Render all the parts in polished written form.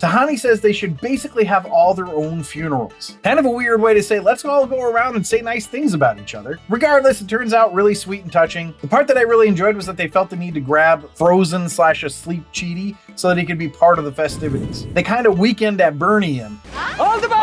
Tahani says they should basically have all their own funerals. Kind of a weird way to say, let's all go around and say nice things about each other. Regardless, it turns out really sweet and touching. The part that I really enjoyed was that they felt the need to grab frozen/asleep Chidi so that he could be part of the festivities. They kind of weekend at Bernie him. All the boat!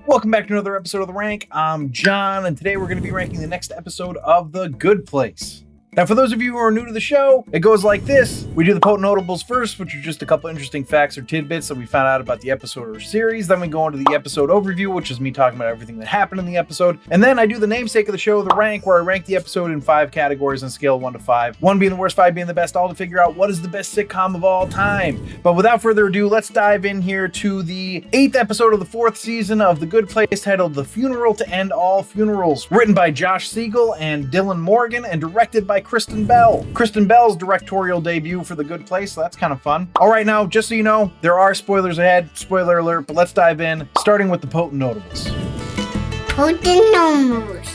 Welcome back to another episode of The Rank. I'm John, and today we're going to be ranking the next episode of The Good Place. Now, for those of you who are new to the show, it goes like this. We do the potent notables first, which are just a couple interesting facts or tidbits that we found out about the episode or series. Then we go into the episode overview, which is me talking about everything that happened in the episode. And then I do the namesake of the show, The Rank, where I rank the episode in 5 categories on a scale of 1 to 5. 1 being the worst, 5 being the best, all to figure out what is the best sitcom of all time. But without further ado, let's dive in here to the 8th episode of the 4th season of The Good Place, titled The Funeral to End All Funerals. Written by Josh Siegel and Dylan Morgan and directed by Kristen Bell. Kristen Bell's directorial debut for The Good Place, so that's kind of fun. All right, now, just so you know, there are spoilers ahead. Spoiler alert, but let's dive in, starting with the potent notables. Potent notables.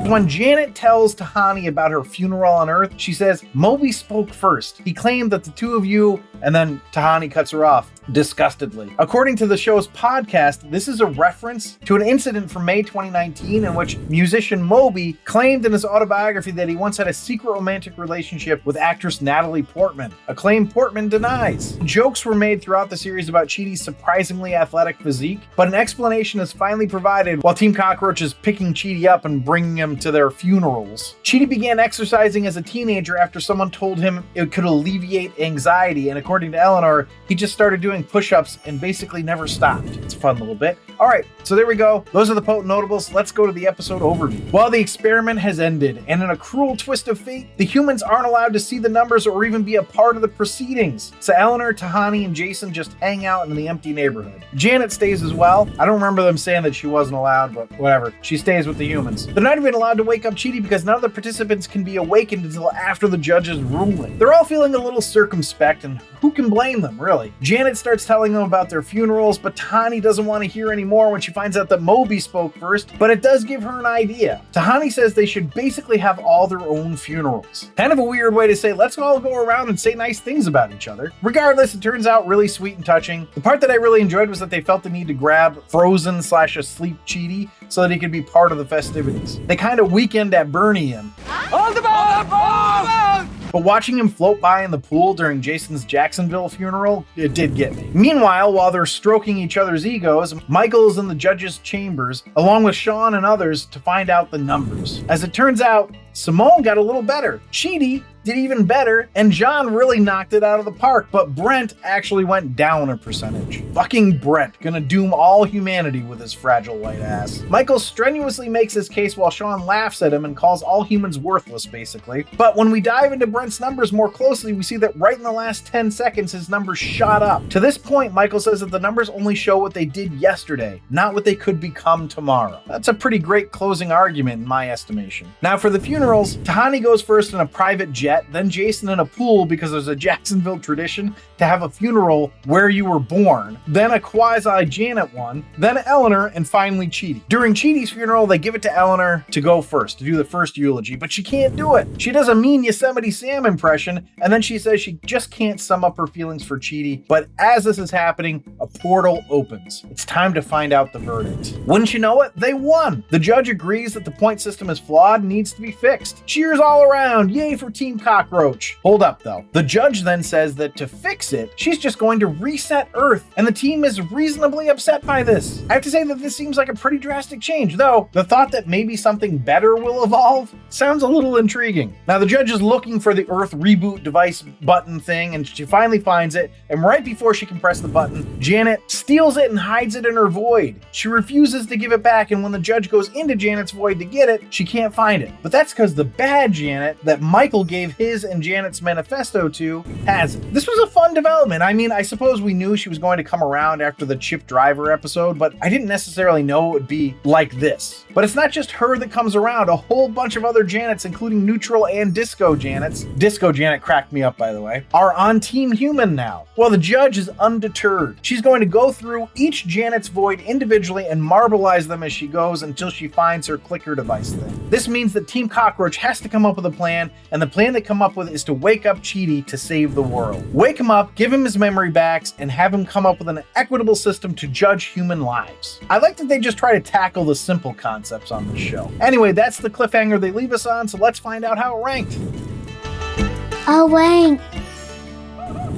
When Janet tells Tahani about her funeral on Earth, she says, Moby spoke first. He claimed that the two of you, and then Tahani cuts her off disgustedly. According to the show's podcast, this is a reference to an incident from May 2019 in which musician Moby claimed in his autobiography that he once had a secret romantic relationship with actress Natalie Portman, a claim Portman denies. Jokes were made throughout the series about Chidi's surprisingly athletic physique, but an explanation is finally provided while Team Cockroach is picking Chidi up and bringing him to their funerals. Chidi began exercising as a teenager after someone told him it could alleviate anxiety, and according to Eleanor, he just started doing push-ups and basically never stopped. It's a fun little bit. All right, so there we go. Those are the potent notables. Let's go to the episode overview. Well, the experiment has ended, and in a cruel twist of fate, the humans aren't allowed to see the numbers or even be a part of the proceedings. So Eleanor, Tahani, and Jason just hang out in the empty neighborhood. Janet stays as well. I don't remember them saying that she wasn't allowed, but whatever. She stays with the humans. They're not even allowed to wake up Chidi because none of the participants can be awakened until after the judge's ruling. They're all feeling a little circumspect, and who can blame them, really? Janet starts telling them about their funerals, but Tahani doesn't want to hear anymore when she finds out that Moby spoke first, but it does give her an idea. Tahani says they should basically have all their own funerals. Kind of a weird way to say, let's all go around and say nice things about each other. Regardless, it turns out really sweet and touching. The part that I really enjoyed was that they felt the need to grab frozen/asleep Chidi so that he could be part of the festivities. They kind of weekend at Bernie him. All the boat! But watching him float by in the pool during Jason's Jacksonville funeral, it did get me. Meanwhile, while they're stroking each other's egos, Michael is in the judge's chambers, along with Shawn and others, to find out the numbers. As it turns out, Simone got a little better. Chidi did even better, and John really knocked it out of the park, but Brent actually went down a percentage. Fucking Brent, gonna doom all humanity with his fragile white ass. Michael strenuously makes his case while Shawn laughs at him and calls all humans worthless, basically. But when we dive into Brent's numbers more closely, we see that right in the last 10 seconds, his numbers shot up. To this point, Michael says that the numbers only show what they did yesterday, not what they could become tomorrow. That's a pretty great closing argument in my estimation. Now for the funerals, Tahani goes first in a private jet, then Jason in a pool because there's a Jacksonville tradition to have a funeral where you were born, then a quasi-Janet one, then Eleanor, and finally Chidi. During Chidi's funeral, they give it to Eleanor to go first, to do the first eulogy, but she can't do it. She does a mean Yosemite Sam impression, and then she says she just can't sum up her feelings for Chidi, but as this is happening, a portal opens. It's time to find out the verdict. Wouldn't you know it? They won! The judge agrees that the point system is flawed and needs to be fixed. Cheers all around! Yay for Team Cockroach! Hold up though. The judge then says that to fix it, she's just going to reset Earth, and the team is reasonably upset by this. I have to say that this seems like a pretty drastic change, though the thought that maybe something better will evolve sounds a little intriguing. Now the judge is looking for the Earth reboot device button thing, and she finally finds it, and right before she can press the button, Janet steals it and hides it in her void. She refuses to give it back, and when the judge goes into Janet's void to get it, she can't find it. But that's because the bad Janet that Michael gave give his and Janet's manifesto to has it. This was a fun development. I mean, I suppose we knew she was going to come around after the Chip Driver episode, but I didn't necessarily know it would be like this. But it's not just her that comes around. A whole bunch of other Janets, including neutral and disco Janets, Disco Janet cracked me up, by the way, are on Team Human now. Well, the judge is undeterred. She's going to go through each Janet's void individually and marbleize them as she goes until she finds her clicker device thing. This means that Team Cockroach has to come up with a plan, and the plan they come up with is to wake up Chidi to save the world. Wake him up, give him his memory backs, and have him come up with an equitable system to judge human lives. I like that they just try to tackle the simple concepts on this show. Anyway, that's the cliffhanger they leave us on, so let's find out how it ranked. A rank.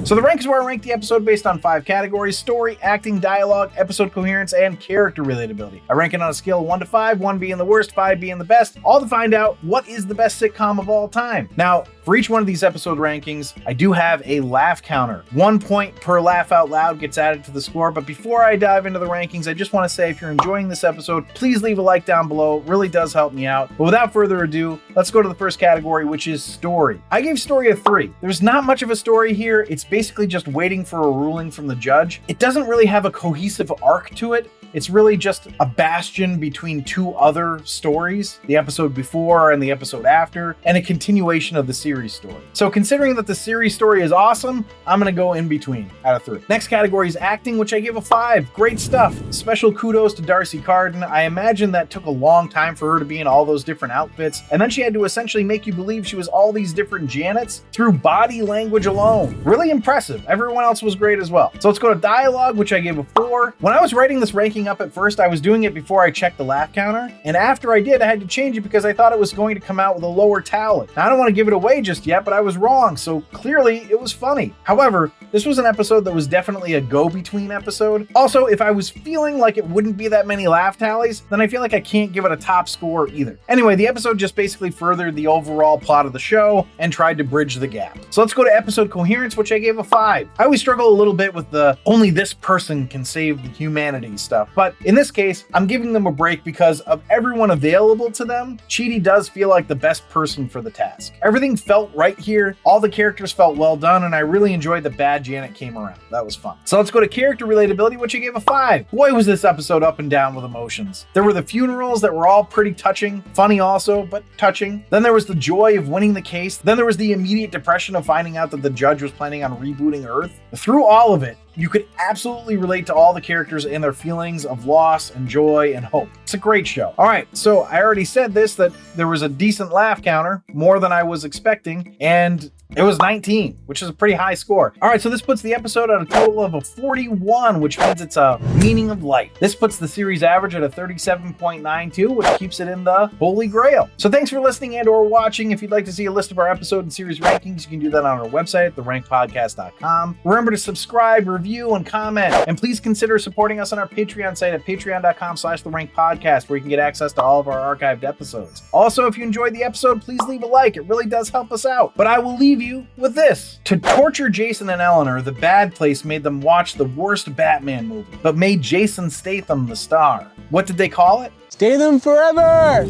So the rank is where I rank the episode based on 5 categories: story, acting, dialogue, episode coherence, and character relatability. I rank it on a scale of 1 to 5, 1 being the worst, 5 being the best, all to find out what is the best sitcom of all time. Now, for each one of these episode rankings, I do have a laugh counter. 1 point per laugh out loud gets added to the score, but before I dive into the rankings, I just want to say if you're enjoying this episode, please leave a like down below. It really does help me out. But without further ado, let's go to the first category, which is story. I gave story a 3. There's not much of a story here. It's basically just waiting for a ruling from the judge. It doesn't really have a cohesive arc to it. It's really just a bastion between 2 other stories, the episode before and the episode after, and a continuation of the series story. So considering that the series story is awesome, I'm gonna go in between out of 3. Next category is acting, which I give a 5. Great stuff. Special kudos to Darcy Carden. I imagine that took a long time for her to be in all those different outfits, and then she had to essentially make you believe she was all these different Janets through body language alone. Really impressive. Everyone else was great as well. So let's go to dialogue, which I gave a 4. When I was writing this ranking up at first, I was doing it before I checked the laugh counter, and after I did, I had to change it because I thought it was going to come out with a lower tally. Now, I don't want to give it away just yet, but I was wrong, so clearly it was funny. However, this was an episode that was definitely a go-between episode. Also, if I was feeling like it wouldn't be that many laugh tallies, then I feel like I can't give it a top score either. Anyway, the episode just basically furthered the overall plot of the show and tried to bridge the gap. So let's go to episode coherence, which I gave a 5. I always struggle a little bit with the only this person can save the humanity stuff, but in this case, I'm giving them a break because of everyone available to them. Chidi does feel like the best person for the task. Everything felt right here. All the characters felt well done, and I really enjoyed that Bad Janet came around. That was fun. So let's go to character relatability, which I gave a 5. Boy, was this episode up and down with emotions. There were the funerals that were all pretty touching, funny also, but touching. Then there was the joy of winning the case. Then there was the immediate depression of finding out that the judge was planning on rebooting Earth. Through all of it, you could absolutely relate to all the characters and their feelings of loss and joy and hope. It's a great show. All right, so I already said this, that there was a decent laugh counter, more than I was expecting, and it was 19, which is a pretty high score. All right, so this puts the episode at a total of a 41, which means it's a meaning of life. This puts the series average at a 37.92, which keeps it in the holy grail. So thanks for listening and or watching. If you'd like to see a list of our episode and series rankings, you can do that on our website, therankpodcast.com. Remember to subscribe, review, and comment. And please consider supporting us on our Patreon site at patreon.com/therankpodcast, where you can get access to all of our archived episodes. Also, if you enjoyed the episode, please leave a like. It really does help us out. But I will leave you with this. To torture Jason and Eleanor, the Bad Place made them watch the worst Batman movie, but made Jason Statham the star. What did they call it? Statham forever!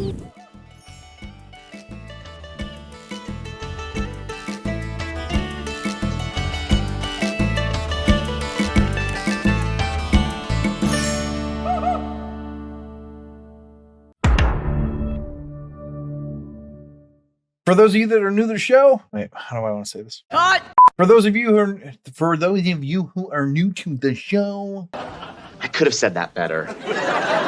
For those of you that are new to the show, wait, how do I want to say this? Cut! For those of you who are new to the show, I could have said that better.